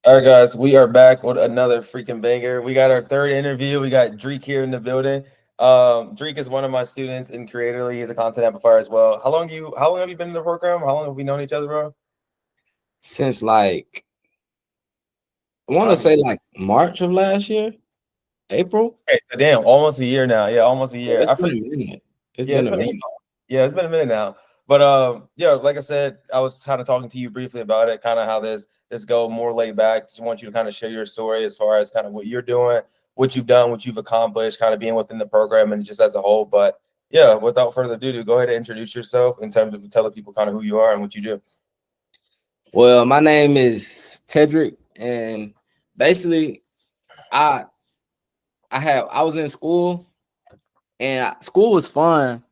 All right, guys, we are back with another freaking banger. We got our third interview. We got Dreek here in the building. Dreek is one of my students in Creatorly. He's a content amplifier as well. How long have you been in the program? How long have we known each other, bro? Since like I want to Time. say like March of last year, April. Okay, so damn, almost a year now. Yeah, almost a Yeah, year. it's been a minute. It's Yeah, been a minute. it's been a minute now. But yeah, like I said, I was kind of talking to you briefly about it, kind of how this go more laid back. Just want you to kind of share your story as far as kind of what you're doing, what you've done, what you've accomplished, kind of being within the program and just as a whole. But yeah, without further ado, go ahead and introduce yourself in terms of telling people kind of who you are and what you do. Well, my name is Tedrick, and basically, I I was in school, and school was fun.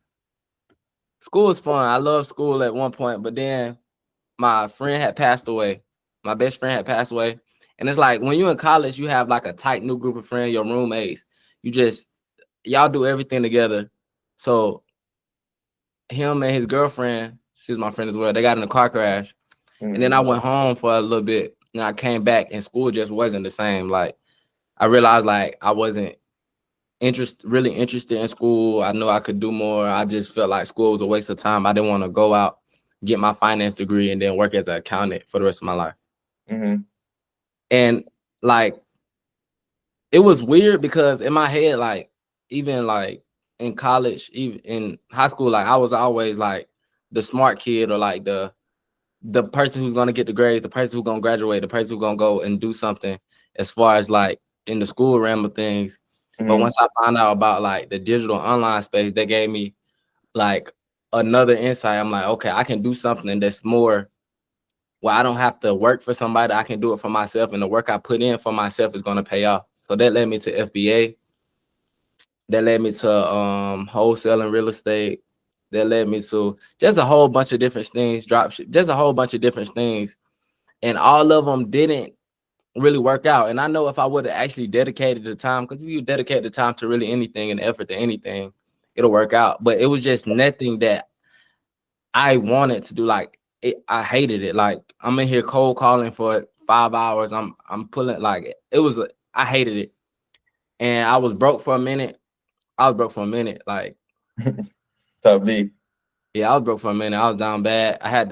School was fun. I loved school at one point, but then my friend had passed away. My best friend had passed away, and it's like when you're in college, you have like a tight new group of friends, your roommates. You just y'all do everything together. So him and his girlfriend, she was my friend as well. They got in a car crash, and then I went home for a little bit, and I came back, and school just wasn't the same. Like I realized, like I wasn't really interested in school. I know I could do more. I just felt like school was a waste of time. I didn't want to go out, get my finance degree, and then work as an accountant for the rest of my life. Mm-hmm. And like it was weird because in my head, like even like in college, even in high school, like I was always like the smart kid or like the person who's gonna get the grades, the person who's gonna graduate, the person who's gonna go and do something as far as like in the school realm of things. But Mm-hmm. once I found out about like the digital online space, that gave me like another insight. I'm like, okay, I can do something that's more well, I don't have to work for somebody. I can do it for myself, and the work I put in for myself is gonna pay off. So that led me to FBA. That led me to wholesaling real estate. That led me to just a whole bunch of different things, just a whole bunch of different things. And all of them didn't really work out. And I know if I would have actually dedicated the time, because if you dedicate the time to really anything and effort to anything, it'll work out. But it was just nothing that I wanted to do. Like I hated it. Like I'm in here cold calling for 5 hours. I'm pulling like I hated it. And I was broke for a minute. I was broke for a minute. Like, Tough B. yeah, I was broke for a minute. I was down bad. I had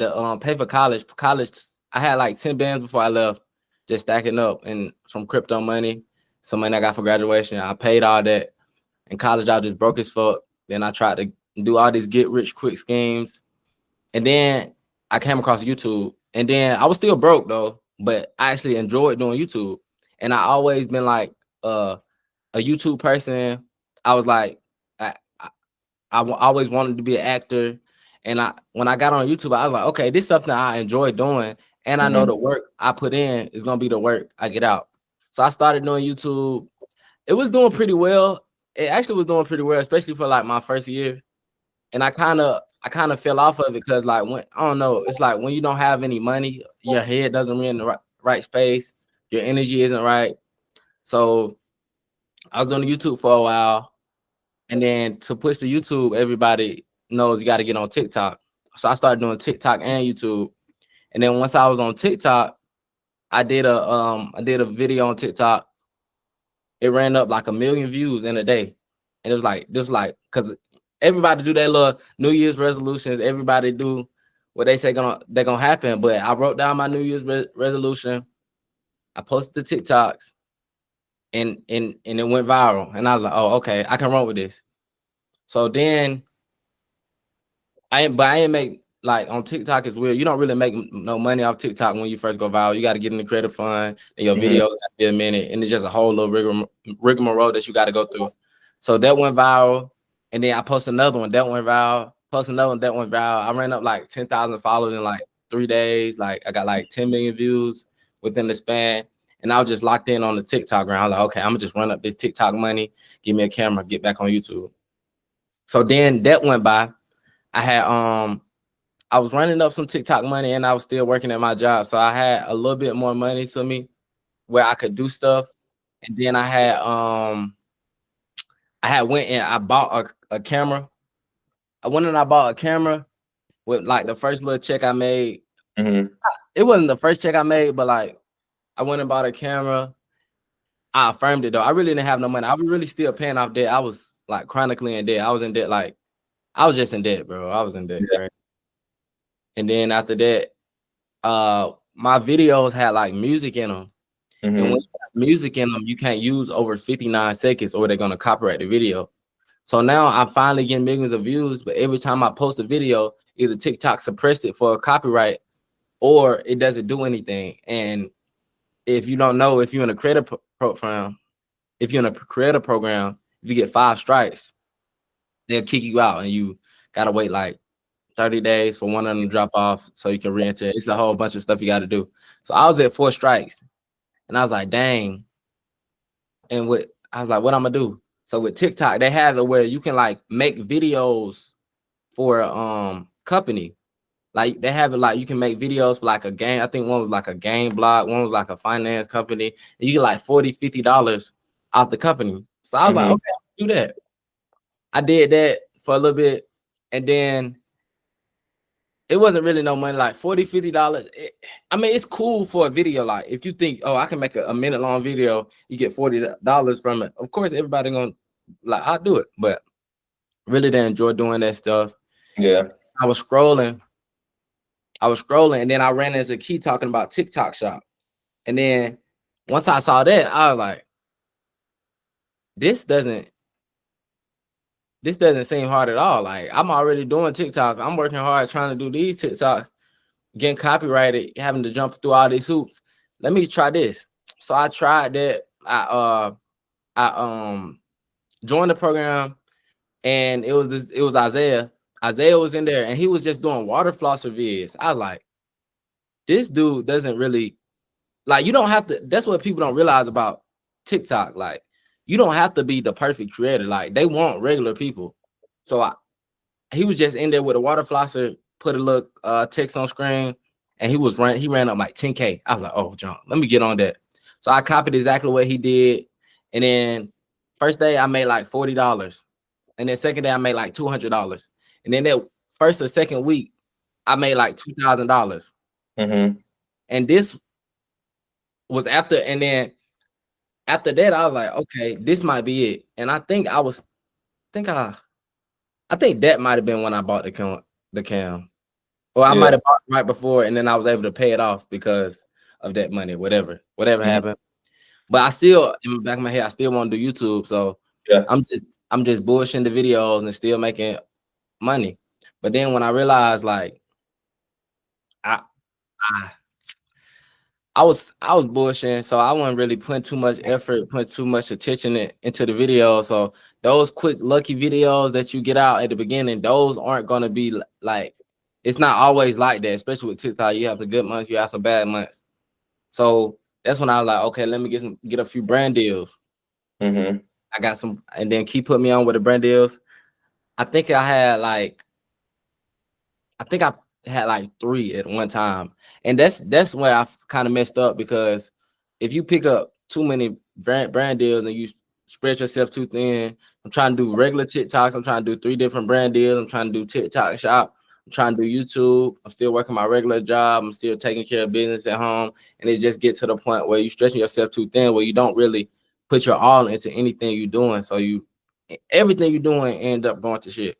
to pay for college. College, I had like 10 bands before I left, just stacking up and some crypto money, some money I got for graduation. I paid all that. In college, I was just broke as fuck. Then I tried to do all these get rich quick schemes. And then I came across YouTube. And then I was still broke though, but I actually enjoyed doing YouTube. And I always been like a YouTube person. I was like, always wanted to be an actor. And when I got on YouTube, I was like, okay, this is something I enjoy doing. And I know Mm-hmm. the work I put in is gonna be the work I get out. So I started doing YouTube. It was doing pretty well. It actually was doing pretty well, especially for like my first year. And I kind of fell off of it because like when I don't know, it's like when you don't have any money, your head doesn't be in the right space, your energy isn't right. So I was doing YouTube for a while. And then to push to YouTube, everybody knows you got to get on TikTok. So I started doing TikTok and YouTube. And then once I was on TikTok, I did a video on TikTok. It ran up like 1 million views in a day. And it was like just like because everybody do their little New Year's resolutions. Everybody do what they say they're gonna happen. But I wrote down my New Year's resolution. I posted the TikToks and it went viral. And I was like, oh, okay, I can run with this. So then I ain't make like on TikTok is weird. You don't really make no money off TikTok when you first go viral. You got to get in the creative fund, and your Mm-hmm. video got to be a minute, and it's just a whole little rigmarole that you got to go through. So that went viral, and then I posted another one that went viral. Post another one that went viral. I ran up like 10,000 followers in like 3 days. Like I got like 10 million views within the span. And I was just locked in on the TikTok ground. Like, okay, I'm gonna just run up this TikTok money, give me a camera, get back on YouTube. So then that went by. I had I was running up some TikTok money and I was still working at my job. So I had a little bit more money to me where I could do stuff. And then I had went and I bought a camera. I went and I bought a camera with like the first little check I made. Mm-hmm. it wasn't the first check I made, but like I went and bought a camera. I affirmed it though. I really didn't have no money. I was really still paying off debt. I was like chronically in debt. I was in debt, like I was just in debt, bro. I was in debt, Yeah. right? And then after that, my videos had like music in them. And when Mm-hmm. you have music in them, you can't use over 59 seconds or they're gonna copyright the video. So now I'm finally getting millions of views, but every time I post a video, either TikTok suppressed it for a copyright or it doesn't do anything. And if you don't know, if you're in a creator program, if you're in a creator program, if you get 5 strikes, they'll kick you out and you gotta wait like 30 days for one of them to drop off so you can re-enter. It's a whole bunch of stuff you got to do. So I was at 4 strikes and I was like, dang. And I was like, what I'm gonna do? So with TikTok, they have it where you can like make videos for company. Like they have it like you can make videos for like a game. I think one was like a game blog, one was like a finance company, and you get like $40-$50 off the company. So I was like, Mm-hmm. okay, I'll do that. I did that for a little bit, and then it wasn't really no money, like $40-$50. I mean, it's cool for a video. Like if you think, oh, I can make a minute long video, you get $40 from it. Of course, everybody gonna like, I'll do it, but really didn't enjoy doing that stuff. Yeah. I was scrolling, and then I ran into Key talking about TikTok shop. And then once I saw that, I was like, this doesn't seem hard at all. Like I'm already doing TikToks. I'm working hard trying to do these TikToks, getting copyrighted, having to jump through all these hoops. Let me try this. So I tried that. I joined the program, and it was Isaiah. Isaiah was in there, and he was just doing water flosser vids. I was like, this dude doesn't really like. You don't have to. That's what people don't realize about TikTok. Like, you don't have to be the perfect creator. Like, they want regular people. So he was just in there with a water flosser, put a little text on screen, and he ran up like 10K. I was like, oh, John, let me get on that. So I copied exactly what he did. And then first day I made like $40. And then second day I made like $200. And then that first or second week, I made like $2,000. Mm-hmm. And this was after, and then after that, I was like, okay, this might be it. And I think that might have been when I bought the cam. Or I might have bought it right before, and then I was able to pay it off because of that money, whatever Mm-hmm. happened. But I still, in the back of my head, I still want to do YouTube. So Yeah. I'm just bullshitting the videos and still making money. But then when I realized, like, I was bullshitting, so I wasn't really putting too much effort, putting too much attention into the video. So those quick lucky videos that you get out at the beginning, those aren't gonna be like, it's not always like that, especially with TikTok. You have the good months, you have some bad months. So that's when I was like, okay, let me get a few brand deals. Mm-hmm. I got some, and then Keep put me on with the brand deals. I think I had like 3 at one time. And that's where I kind of messed up, because if you pick up too many brand deals and you spread yourself too thin, I'm trying to do regular TikToks. I'm trying to do 3 different brand deals. I'm trying to do TikTok shop. I'm trying to do YouTube. I'm still working my regular job. I'm still taking care of business at home. And it just gets to the point where you're stretching yourself too thin, where you don't really put your all into anything you're doing. So everything you're doing end up going to shit.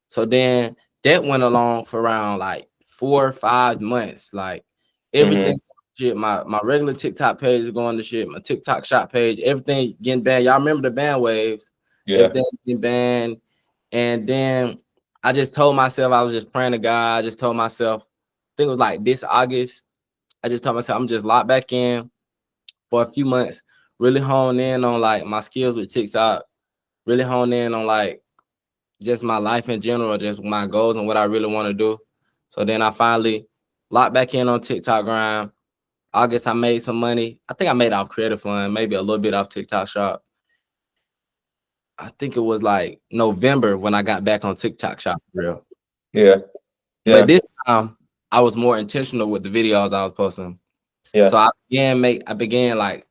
So then that went along for around like 4 or 5 months. Like everything, shit, my regular TikTok page is going to shit. My TikTok shop page, everything getting banned. Y'all remember the ban waves? Yeah. Everything getting banned. And then I just told myself, I was just praying to God. I just told myself, I think it was like this August. I just told myself I'm just locked back in for a few months, really hone in on like my skills with TikTok, really hone in on like just my life in general, just my goals and what I really want to do. So then I finally locked back in on TikTok grind. August, I made some money. I think I made off Creative Fund, maybe a little bit off TikTok Shop. I think it was like November when I got back on TikTok Shop for real. Yeah. Yeah. But this time I was more intentional with the videos I was posting. Yeah. So I began like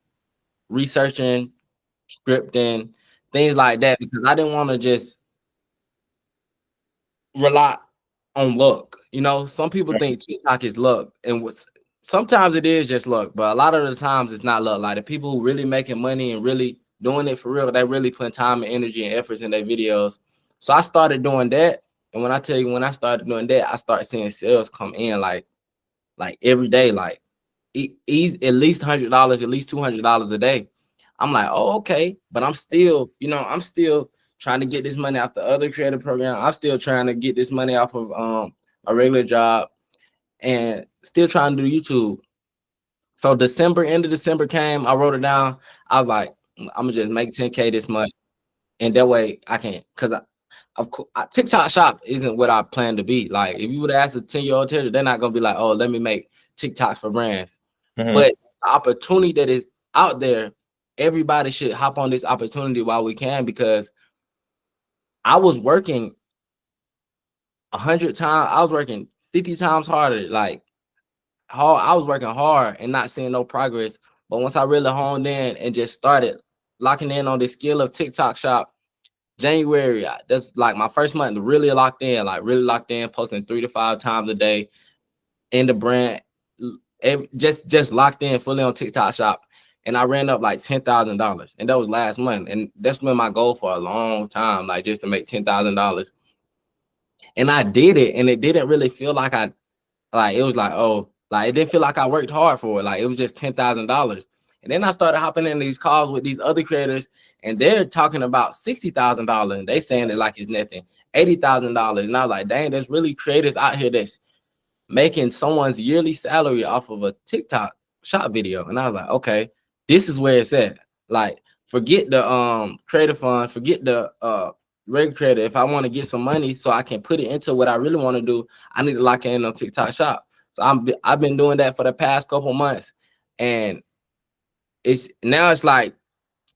researching, scripting, things like that, because I didn't want to just rely on luck. You know, some people think TikTok is luck, and sometimes it is just luck, but a lot of the times it's not luck. Like the people who really making money and really doing it for real, they really put time and energy and efforts in their videos. So I started doing that. And when I tell you, when I started doing that, I started seeing sales come in like every day, like at least $100, at least $200 a day. I'm like, oh, okay. But I'm still, I'm still trying to get this money off the other creative program. I'm still trying to get this money off of a regular job and still trying to do YouTube. So end of December came, I wrote it down. I was like, I'm gonna just make 10K this month. And that way I can, because of course, TikTok shop isn't what I plan to be. Like if you would ask a 10-year-old Taylor, they're not gonna be like, oh, let me make TikToks for brands. But the opportunity that is out there, everybody should hop on this opportunity while we can, because I was working 100 times, I was working 50 times harder, like hard. I was working hard and not seeing no progress. But once I really honed in and just started locking in on the skill of TikTok shop, January, that's like my first month really locked in, posting 3 to 5 times a day in the brand, just locked in fully on TikTok shop. And I ran up like $10,000, and that was last month. And that's been my goal for a long time, like just to make $10,000. And I did it, and it didn't really feel like it was like, oh, like it didn't feel like I worked hard for it. Like it was just $10,000. And then I started hopping in these calls with these other creators, and they're talking about $60,000, and they saying it like it's nothing, $80,000. And I was like, dang, there's really creators out here that's making someone's yearly salary off of a TikTok shop video. And I was like, okay, this is where it's at. Like, forget the creator fund, forget the regular creator. If I want to get some money so I can put it into what I really want to do, I need to lock in on TikTok shop. So I've been doing that for the past couple months, and it's like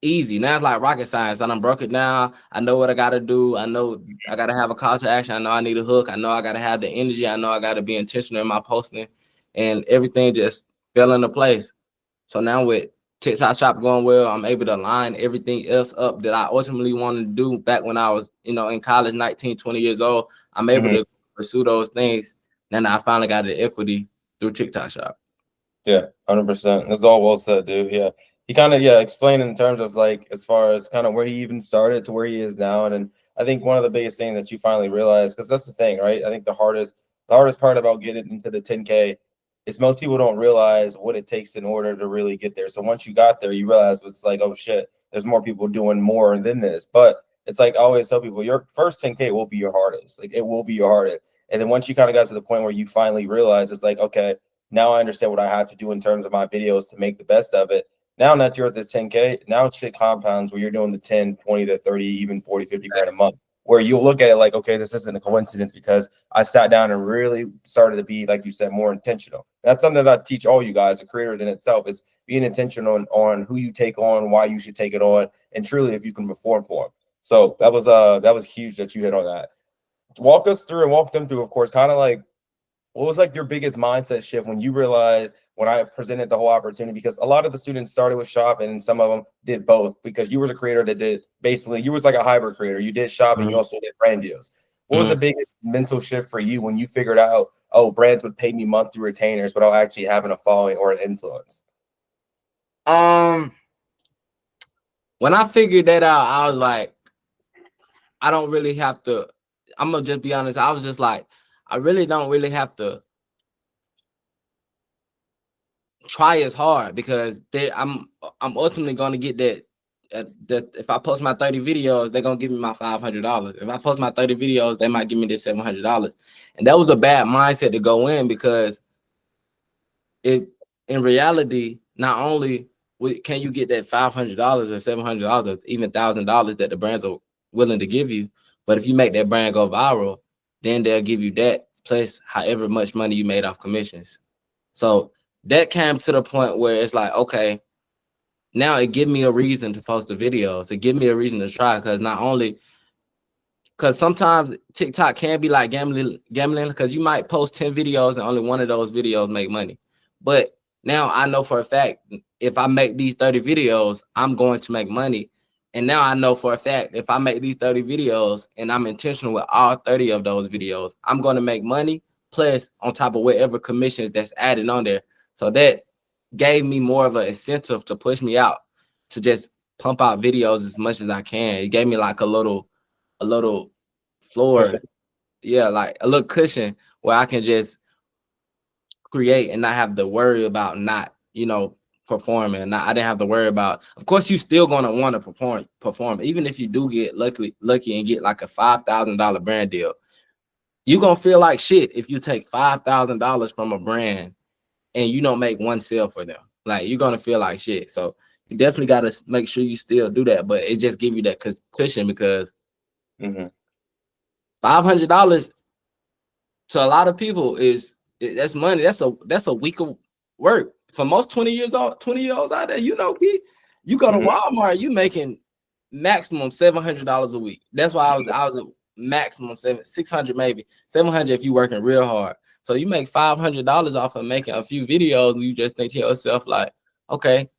easy. Now it's like rocket science. I done broke it down. I know what I gotta do. I know I gotta have a call to action. I know I need a hook. I know I gotta have the energy. I know I gotta be intentional in my posting, and everything just fell into place. So now with TikTok shop going well, I'm able to line everything else up that I ultimately wanted to do back when I was, in college, 19, 20 years old. I'm able to pursue those things. Then I finally got the equity through TikTok shop. Yeah, 100%. That's all well said, dude. Yeah. He kind of, explained in terms of like, as far as kind of where he even started to where he is now. And I think one of the biggest things that you finally realize, because that's the thing, right? I think the hardest part about getting into the 10K is most people don't realize what it takes in order to really get there. So once you got there, you realize it's like, oh shit, there's more people doing more than this. But it's like I always tell people, your first 10K will be your hardest. Like it will be your hardest. And then once you kind of got to the point where you finally realize it's like, okay, now I understand what I have to do in terms of my videos to make the best of it. Now that you're at this 10K, now shit compounds where you're doing the 10, 20 to 30, even 40, 50 grand a month, where you'll look at it like, okay, this isn't a coincidence because I sat down and really started to be, like you said, more intentional. That's something that I teach all you guys, a creator in itself, is being intentional on who you take on, why you should take it on, and truly if you can perform for them. So that was huge that you hit on that. Walk them through, of course, kind of like, what was like your biggest mindset shift when you realized when I presented the whole opportunity? Because a lot of the students started with shop and some of them did both, because you was a creator that did basically, you was like a hybrid creator. You did shop and you also did brand deals. What was the biggest mental shift for you when you figured out, oh, brands would pay me monthly retainers without actually having a following or an influence? When I figured that out, I was like, I don't really have to. I'm gonna just be honest. I was just like, I really don't really have to try as hard, because I'm ultimately gonna get that. That if I post my 30 videos, they're gonna give me my $500. If I post my 30 videos, they might give me this $700. And that was a bad mindset to go in, because in reality, not only can you get that $500 or $700 or even $1,000 that the brands are willing to give you, but if you make that brand go viral, then they'll give you that plus however much money you made off commissions. So that came to the point where it's like, okay, now it give me a reason to post the videos. It give me a reason to try, because sometimes TikTok can be like gambling, because you might post 10 videos and only one of those videos make money. But now I know for a fact, if I make these 30 videos, I'm going to make money. And now I know for a fact, if I make these 30 videos and I'm intentional with all 30 of those videos, I'm going to make money, plus on top of whatever commissions that's added on there. So that gave me more of an incentive to push me out to just pump out videos as much as I can. It gave me like a little floor, Cushion. yeah, like a little cushion where I can just create and not have to worry about not, performing. I didn't have to worry about. Of course, you still gonna want to perform, even if you do get lucky and get like a $5,000 brand deal. You gonna feel like shit if you take $5,000 from a brand and you don't make one sale for them. Like, you're gonna feel like shit. So you definitely gotta make sure you still do that, but it just give you that cushion because $500 to a lot of people that's money. That's a week of work for most 20-year-olds out there. You go to Walmart, you making maximum $700 a week. That's why I was at maximum 600, maybe 700 if you working real hard. So you make $500 off of making a few videos, and you just think to yourself like, okay,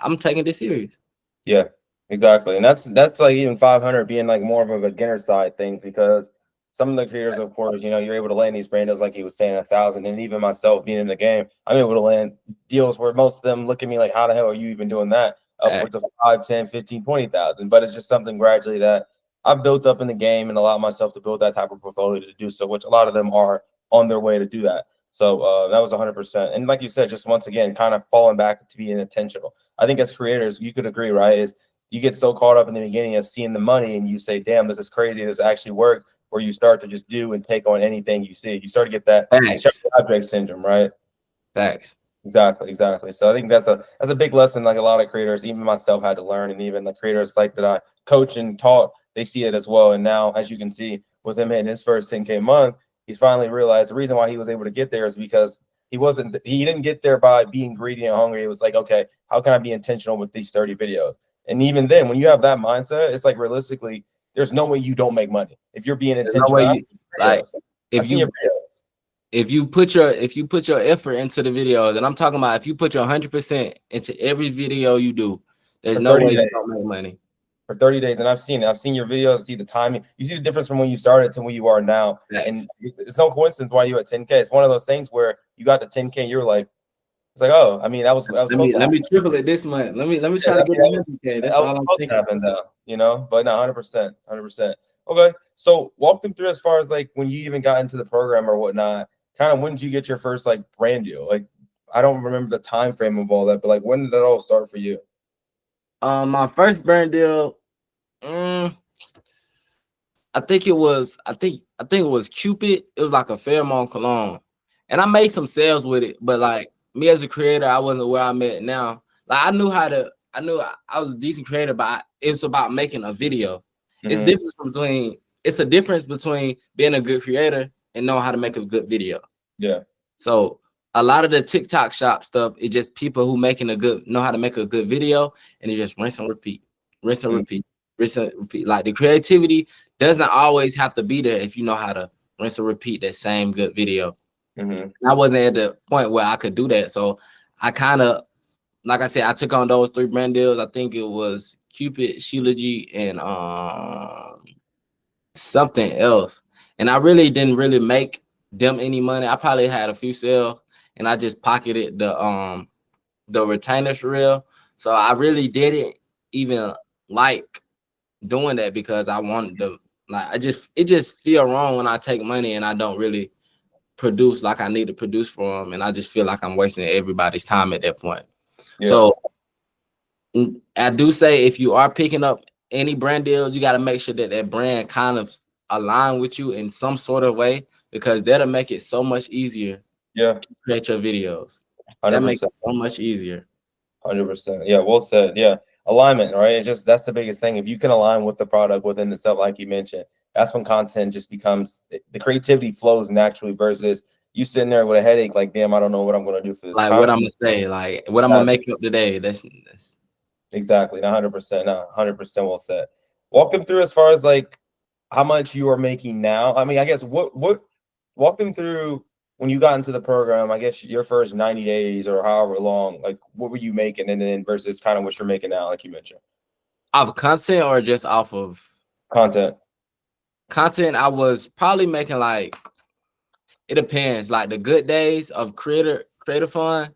I'm taking this serious. Yeah, exactly. And that's like even 500 being like more of a beginner side things, because some of the creators, of course, you're able to land these brand deals like he was saying 1,000. And even myself being in the game, I'm able to land deals where most of them look at me like, how the hell are you even doing that? Upwards of 5, 10, 15, 20,000. But it's just something gradually that I've built up in the game and allowed myself to build that type of portfolio to do so, which a lot of them are on their way to do that. So that was 100%. And like you said, just once again, kind of falling back to being intentional. I think as creators, you could agree, right? Is you get so caught up in the beginning of seeing the money and you say, damn, this is crazy. This actually works. Where you start to just do and take on anything you see. You start to get that object syndrome, right? Facts. Exactly. So I think that's a big lesson. Like a lot of creators, even myself, had to learn, and even the creators like that I coach and taught, they see it as well. And now, as you can see, with him hitting his first 10K month, he's finally realized the reason why he was able to get there is because he didn't get there by being greedy and hungry. It was like, okay, how can I be intentional with these 30 videos? And even then, when you have that mindset, it's like realistically, there's no way you don't make money if you're being intentional. No if you put your effort into the videos, and I'm talking about if you put your 100% into every video you do, there's no way you don't make money. For 30 days, and I've seen your videos, I see the timing, you see the difference from when you started to where you are now. Yes. And it's no coincidence why you at 10K. It's one of those things where you got the 10K, you're like, it's like, oh, I mean, that was let me triple it this month. Let me try to get the 10K. That's all I'm supposed to happen though, but no, 100%. Okay, so walk them through as far as like when you even got into the program or whatnot. Kind of when did you get your first like brand deal? Like, I don't remember the time frame of all that, but like when did it all start for you? My first brand deal, I think it was Cupid. It was like a pheromone cologne, and I made some sales with it. But like me as a creator, I wasn't where I'm at now. Like I knew I was a decent creator, but it's about making a video. It's a difference between being a good creator and knowing how to make a good video. Yeah. So a lot of the TikTok shop stuff is just people who know how to make a good video, and they just rinse and repeat. Like the creativity doesn't always have to be there if you know how to rinse and repeat that same good video. I wasn't at the point where I could do that. So I kind of, like I said, I took on those 3 brand deals. I think it was Cupid, Sheila G, and something else. And I really didn't really make them any money. I probably had a few sales, and I just pocketed the retainers for real. So I really didn't even like doing that because I wanted to, like, it just feel wrong when I take money and I don't really produce like I need to produce for them, and I just feel like I'm wasting everybody's time at that point. Yeah. So I do say if you are picking up any brand deals, you got to make sure that brand kind of align with you in some sort of way, because that'll make it so much easier. Yeah, to create your videos. 100%. That makes it so much easier. 100%. Yeah, well said. Yeah, alignment, right? That's the biggest thing. If you can align with the product within itself, like you mentioned, that's when content just becomes, the creativity flows naturally versus you sitting there with a headache, like, damn, I don't know what I'm going to do for this. Like content. What I'm going to say, like what I'm going to make up today. That's exactly 100%. No, 100% well said. Walk them through as far as like how much you are making now. I mean, I guess what walk them through when you got into the program, I guess your first 90 days or however long, like what were you making, and then versus kind of what you're making now, like you mentioned? Off of content or just off of content? Content, I was probably making like, it depends. Like the good days of creator Creative Fund,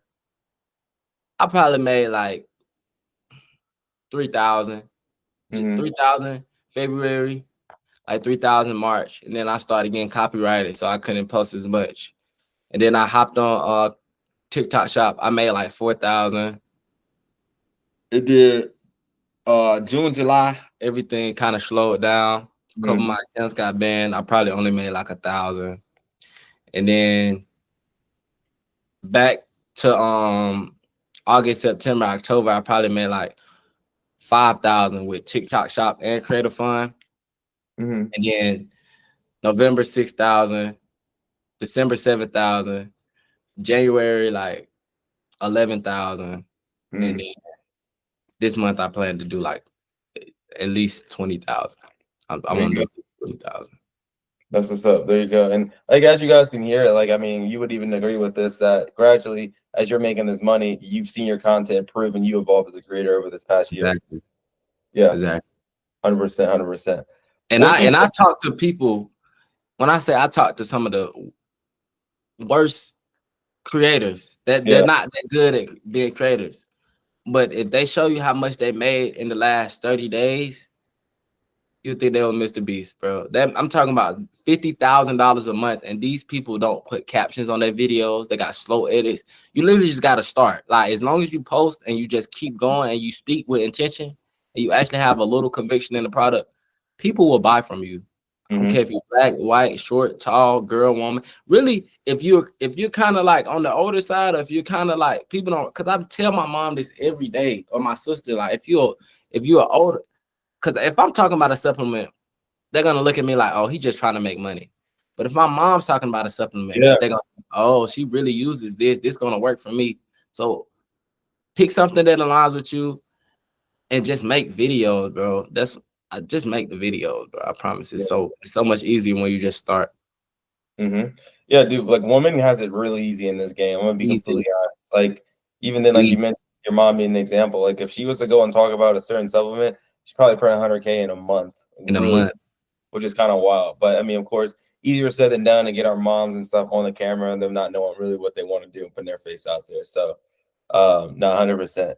I probably made like 3,000, Mm-hmm. 3,000 February, like 3,000 March, and then I started getting copyrighted, so I couldn't post as much. And then I hopped on TikTok Shop. I made like 4,000. It did June, July, everything kind of slowed down. A couple of my accounts got banned. I probably only made like 1,000. And then back to August, September, October, I probably made like 5,000 with TikTok Shop and Creative Fund. Mm-hmm. And then November 6,000, December 7,000, January like 11,000, and then this month I plan to do like at least 20,000. I want to do 20,000. That's what's up. There you go. And like as you guys can hear, like I mean, you would even agree with this that gradually, as you're making this money, you've seen your content improve and you evolve as a creator over this past year. Exactly. Yeah, exactly. 100%, 100%. And I talk to people. When I say I talk to some of the worst creators that they're not that good at being creators, but if they show you how much they made in the last 30 days, you think they were Mr. Beast, bro. I'm talking about $50,000 a month, and these people don't put captions on their videos. They got slow edits. You literally just got to start. Like as long as you post and you just keep going and you speak with intention and you actually have a little conviction in the product, people will buy from you. I don't care if you're black, white, short, tall, girl, woman. Really, if you're kind of like on the older side, or if you're kind of like people don't, because I tell my mom this every day or my sister, like if you're older, because if I'm talking about a supplement, they're gonna look at me like, oh, he's just trying to make money. But if my mom's talking about a supplement, they're gonna, oh, she really uses this gonna work for me. So pick something that aligns with you and just make videos, bro. I just make the videos, bro. I promise. It's so much easier when you just start. Yeah, dude. Like woman has it really easy in this game. I'm gonna be completely honest. Like even then, like you mentioned your mom being an example. Like if she was to go and talk about a certain supplement, she's probably putting 100K in a month. Which is kind of wild. But I mean, of course, easier said than done to get our moms and stuff on the camera and them not knowing really what they want to do and putting their face out there. So, not 100%.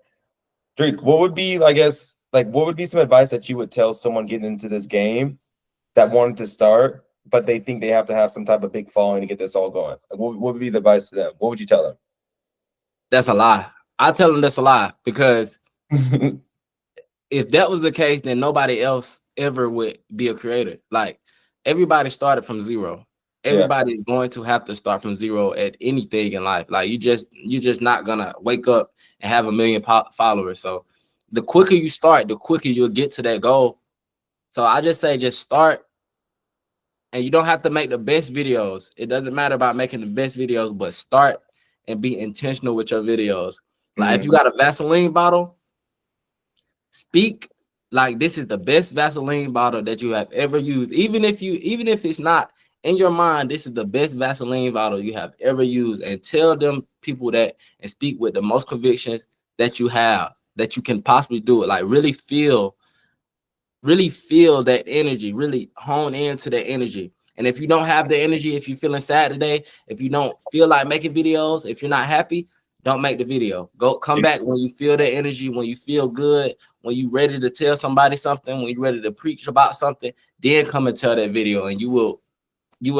Dreek, what would be, I guess, like, what would be some advice that you would tell someone getting into this game that wanted to start, but they think they have to have some type of big following to get this all going? Like, what would be the advice to them? What would you tell them? That's a lie. I tell them that's a lie because if that was the case, then nobody else ever would be a creator. Like everybody started from zero. Everybody is going to have to start from zero at anything in life. Like you're just not gonna wake up and have 1 million followers. So the quicker you start, the quicker you'll get to that goal. So I just say just start, and you don't have to make the best videos. It doesn't matter about making the best videos, but start and be intentional with your videos. Like if you got a Vaseline bottle, speak like this is the best Vaseline bottle that you have ever used. Even if it's not in your mind, this is the best Vaseline bottle you have ever used, and tell them people that and speak with the most convictions that you have, that you can possibly do it. Like really feel that energy, really hone into that energy. And if you don't have the energy, if you're feeling sad today, if you don't feel like making videos, if you're not happy, don't make the video. Come back when you feel that energy, when you feel good, when you're ready to tell somebody something, when you're ready to preach about something, then come and tell that video, and you will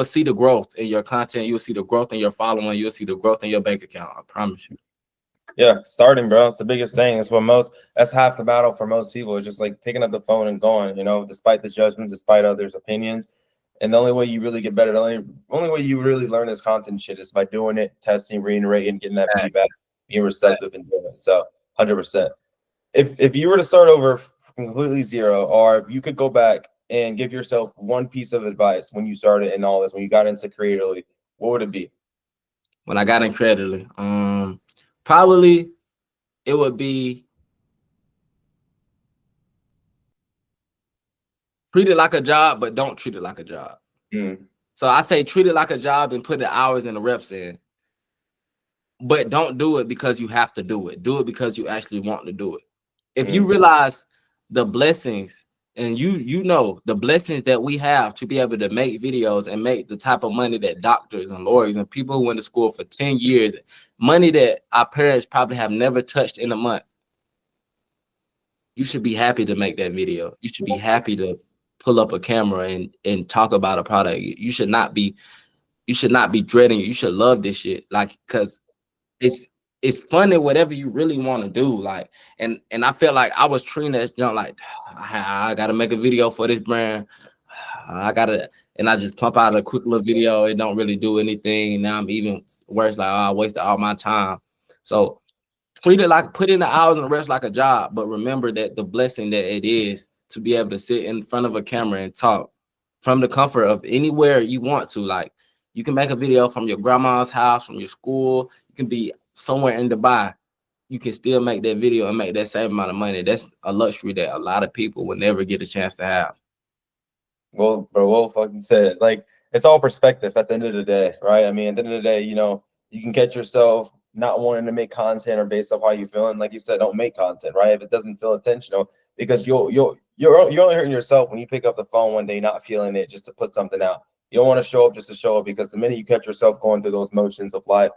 see the growth in your content. You will see the growth in your following. You'll see the growth in your bank account. I promise you. Yeah, starting, bro. It's the biggest thing. That's half the battle for most people. It's just like picking up the phone and going, despite the judgment, despite others' opinions. And the only way you really get better, the only way you really learn this content shit is by doing it, testing, reiterating, getting that feedback, being receptive, and doing it. So 100%. If you were to start over completely zero, or if you could go back and give yourself one piece of advice when you started in all this, when you got into creatively, what would it be? When I got in creatively, probably it would be treat it like a job, but don't treat it like a job. So I say treat it like a job and put the hours and the reps in. But don't do it because you have to do it. Do it because you actually want to do it. If you realize the blessings and you know the blessings that we have to be able to make videos and make the type of money that doctors and lawyers and people who went to school for 10 years, money that our parents probably have never touched in a month. You should be happy to make that video. You should be happy to pull up a camera and talk about a product. You should not be dreading it. You should love this shit. Like, cause it's fun at whatever you really want to do. Like, and I felt like I was treating that junk like I gotta make a video for this brand. And I just pump out a quick little video. It don't really do anything. And now I'm even worse, like, oh, I wasted all my time. So treat it like, put in the hours and the rest like a job, but remember that the blessing that it is to be able to sit in front of a camera and talk from the comfort of anywhere you want to. Like, you can make a video from your grandma's house, from your school. You can be somewhere in Dubai. You can still make that video and make that same amount of money. That's a luxury that a lot of people will never get a chance to have. Well, bro, well fucking said. Like, it's all perspective at the end of the day, right? I mean, at the end of the day, you know, you can catch yourself not wanting to make content or based off how you feeling. Like you said, don't make content, right? If it doesn't feel intentional, because you're only hurting yourself when you pick up the phone one day not feeling it just to put something out. You don't want to show up just to show up, because the minute you catch yourself going through those motions of life,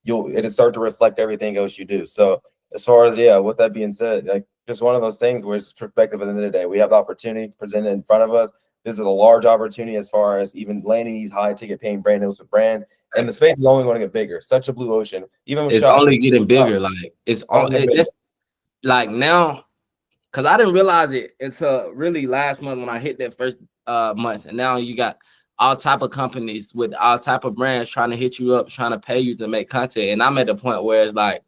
it'll start to reflect everything else you do. So as far as, yeah, with that being said, like, just one of those things where it's perspective at the end of the day. We have the opportunity presented in front of us. This is a large opportunity as far as even landing these high ticket paying brand deals with brands. And the space is only going to get bigger. Such a blue ocean. Even with it's shop, only getting bigger. Like, it's all it's like now, because I didn't realize it until really last month when I hit that first month. And now you got all type of companies with all type of brands trying to hit you up, trying to pay you to make content. And I'm at the point where it's like,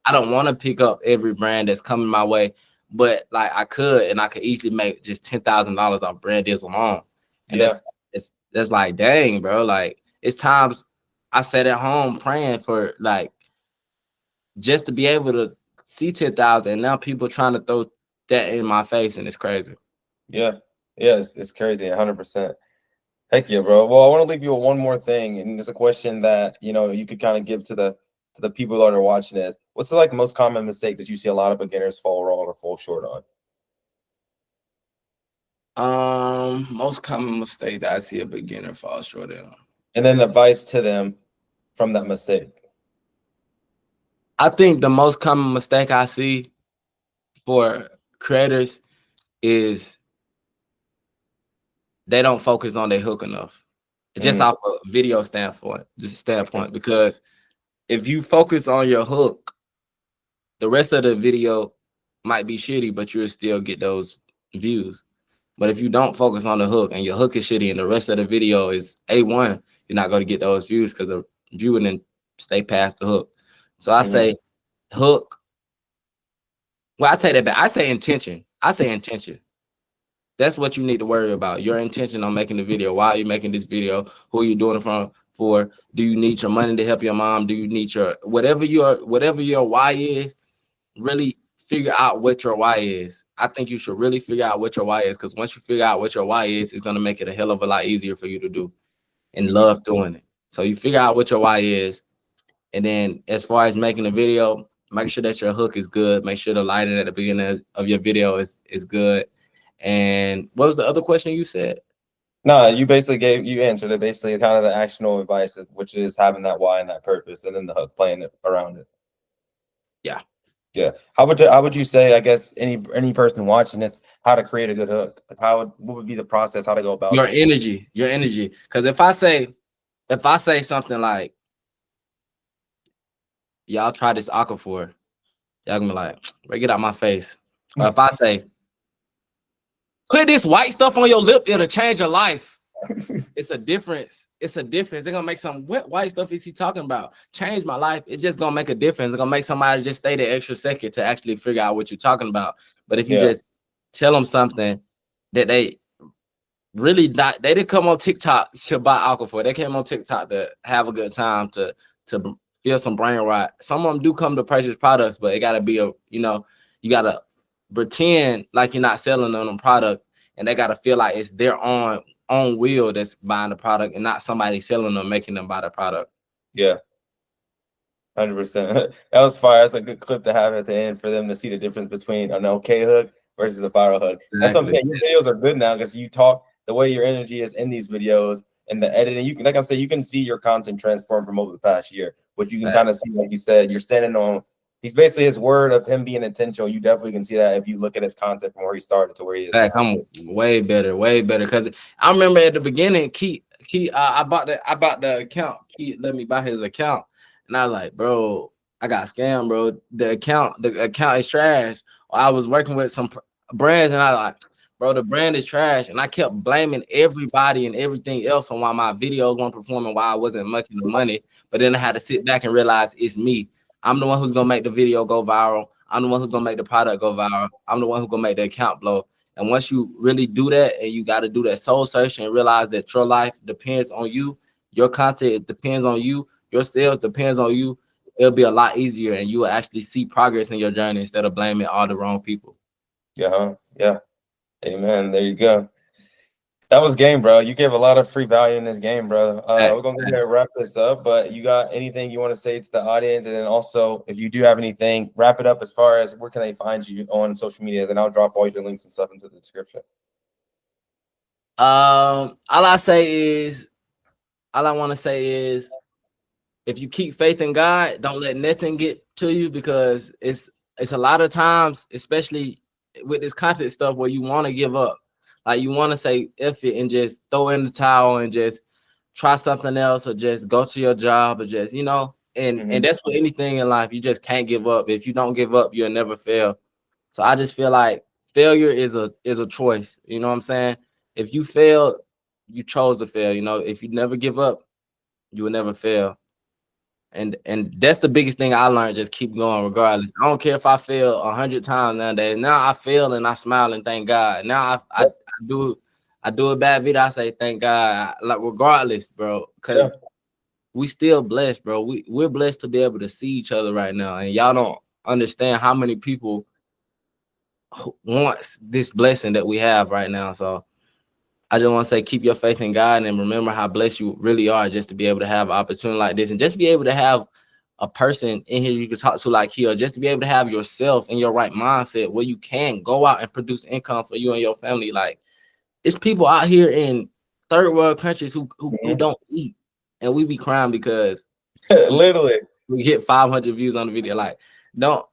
I don't want to pick up every brand that's coming my way, but like I could easily make just $10,000 off brand deals alone. And that's like, dang, bro. Like, it's times I sat at home praying for, like, just to be able to see 10,000. And now people trying to throw that in my face, and it's crazy. Yeah, it's crazy, 100%. Heck yeah, bro. Well, I want to leave you with one more thing, and it's a question that, you know, you could kind of give to the people that are watching this. What's the like most common mistake that you see a lot of beginners fall wrong or fall short on? Most common mistake that I see a beginner fall short on, and then advice to them from that mistake. I think the most common mistake I see for creators is they don't focus on their hook enough. Just off a video standpoint, because if you focus on your hook, the rest of the video might be shitty, but you'll still get those views. But if you don't focus on the hook and your hook is shitty and the rest of the video is A1, you're not going to get those views because the viewing and stay past the hook. So I say hook. Well, I take that back. I say intention. That's what you need to worry about. Your intention on making the video. Why are you making this video? Who are you doing it for? Do you need your money to help your mom? Do you need your whatever your why is? Really figure out what your why is. I think you should really figure out what your why is, because once you figure out what your why is, it's gonna make it a hell of a lot easier for you to do and love doing it. So you figure out what your why is, and then as far as making a video, make sure that your hook is good. Make sure the lighting at the beginning of your video is good. And what was the other question you said? No, you answered it. Basically, kind of the actionable advice, which is having that why and that purpose, and then the hook, playing it around it. Yeah. How would you say, I guess, any person watching this, how to create a good hook? What would be the process? How to go about your energy? Because if I say something like, y'all try this Aquaphor, y'all gonna be like, get out my face. Or if I say, put this white stuff on your lip, it'll change your life. It's a difference. They're gonna make some, what white stuff is he talking about? Change my life. It's just gonna make a difference. It's gonna make somebody just stay the extra second to actually figure out what you're talking about. But if you just tell them something that they really not, they didn't come on TikTok to buy Aquaphor. They came on TikTok to have a good time, to feel some brain rot. Some of them do come to purchase products, but it gotta be you gotta pretend like you're not selling them product, and they gotta feel like it's their own will that's buying the product and not somebody selling them, making them buy the product. Yeah, 100%. That was fire. That's a good clip to have at the end for them to see the difference between an okay hook versus a viral hook. That's what I'm saying. Your videos are good now because you talk the way your energy is in these videos and the editing. You can, like I'm saying, you can see your content transform from over the past year, which you can kind of see, like you said, you're standing on. He's basically his word of him being intentional. You definitely can see that if you look at his content from where he started to where he is now. I'm way better. Because I remember at the beginning, I bought the account. Key let me buy his account, and I was like, bro, I got scammed, bro. The account is trash. I was working with some brands, and I was like, bro, the brand is trash, and I kept blaming everybody and everything else on why my videos weren't performing, why I wasn't making the money. But then I had to sit back and realize it's me. I'm the one who's gonna make the video go viral. I'm the one who's gonna make the product go viral. I'm the one who's gonna make the account blow. And once you really do that, and you got to do that soul searching and realize that your life depends on you, your content depends on you, your sales depends on you, it'll be a lot easier, and you will actually see progress in your journey instead of blaming all the wrong people. Yeah, yeah. Amen. There you go. That was game, bro. You gave a lot of free value in this game, bro. We're gonna go ahead and wrap this up, but you got anything you want to say to the audience? And then also, if you do have anything, wrap it up as far as where can they find you on social media? Then I'll drop all your links and stuff into the description. All I want to say is, if you keep faith in God, don't let nothing get to you, because it's a lot of times, especially with this content stuff, where you want to give up. Like, you want to say F it and just throw in the towel and just try something else, or just go to your job, or just, and that's for anything in life. You just can't give up. If you don't give up, you'll never fail. So I just feel like failure is a choice. You know what I'm saying? If you fail, you chose to fail. If you never give up, you will never fail. And that's the biggest thing I learned. Just keep going regardless. I don't care if I fail 100 times nowadays. Now I fail and I smile and thank God. Now I do a bad video, I say thank God. Like, regardless, bro, because we still blessed, bro. We're blessed to be able to see each other right now, and y'all don't understand how many people want this blessing that we have right now. So I just want to say, keep your faith in God, and remember how blessed you really are just to be able to have an opportunity like this, and just be able to have a person in here you can talk to like here, just to be able to have yourself in your right mindset where you can go out and produce income for you and your family. Like, it's people out here in third world countries who don't eat, and we be crying because literally we get 500 views on the video. Like, don't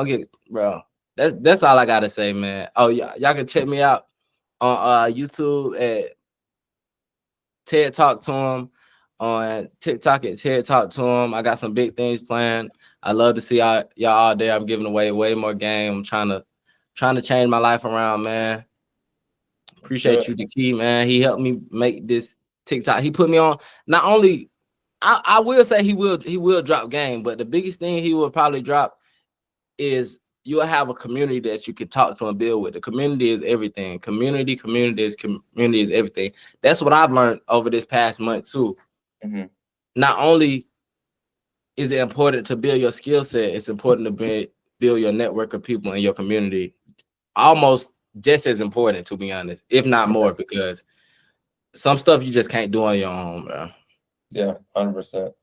get, bro. That's all I gotta say, man. Oh, y'all can check me out on YouTube at TED Talk to him, on TikTok at TED Talk to him. I got some big things planned. I love to see y'all out there. I'm giving away way more game. I'm trying to change my life around, man. Appreciate you, the key, man. He helped me make this TikTok. He put me on. Not only, I will say he will drop game, but the biggest thing he will probably drop is you'll have a community that you can talk to and build with. The community is everything. Community is everything. That's what I've learned over this past month too. Not only is it important to build your skill set, it's important to build your network of people in your community. Almost just as important, to be honest, if not more, because some stuff you just can't do on your own, bro. Yeah, 100%.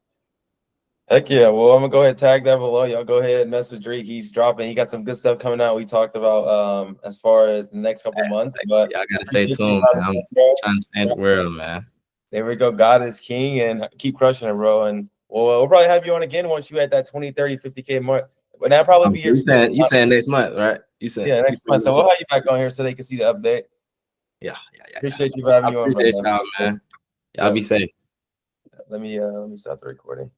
Heck yeah. Well, I'm gonna go ahead and tag that below. Y'all go ahead and mess with Dreek. He's dropping. He got some good stuff coming out. We talked about as far as the next couple months. But I gotta stay tuned, man. I'm trying to change the world, man. There we go. God is king, and keep crushing it, bro. And we'll probably have you on again once you at that 20, 30, 50K mark. But that'll probably be here. You saying next month, right? You said next month. So we'll have you back on here so they can see the update. Yeah. Appreciate you for having you on, bro. Y'all, man. Y'all be safe. Let me start the recording.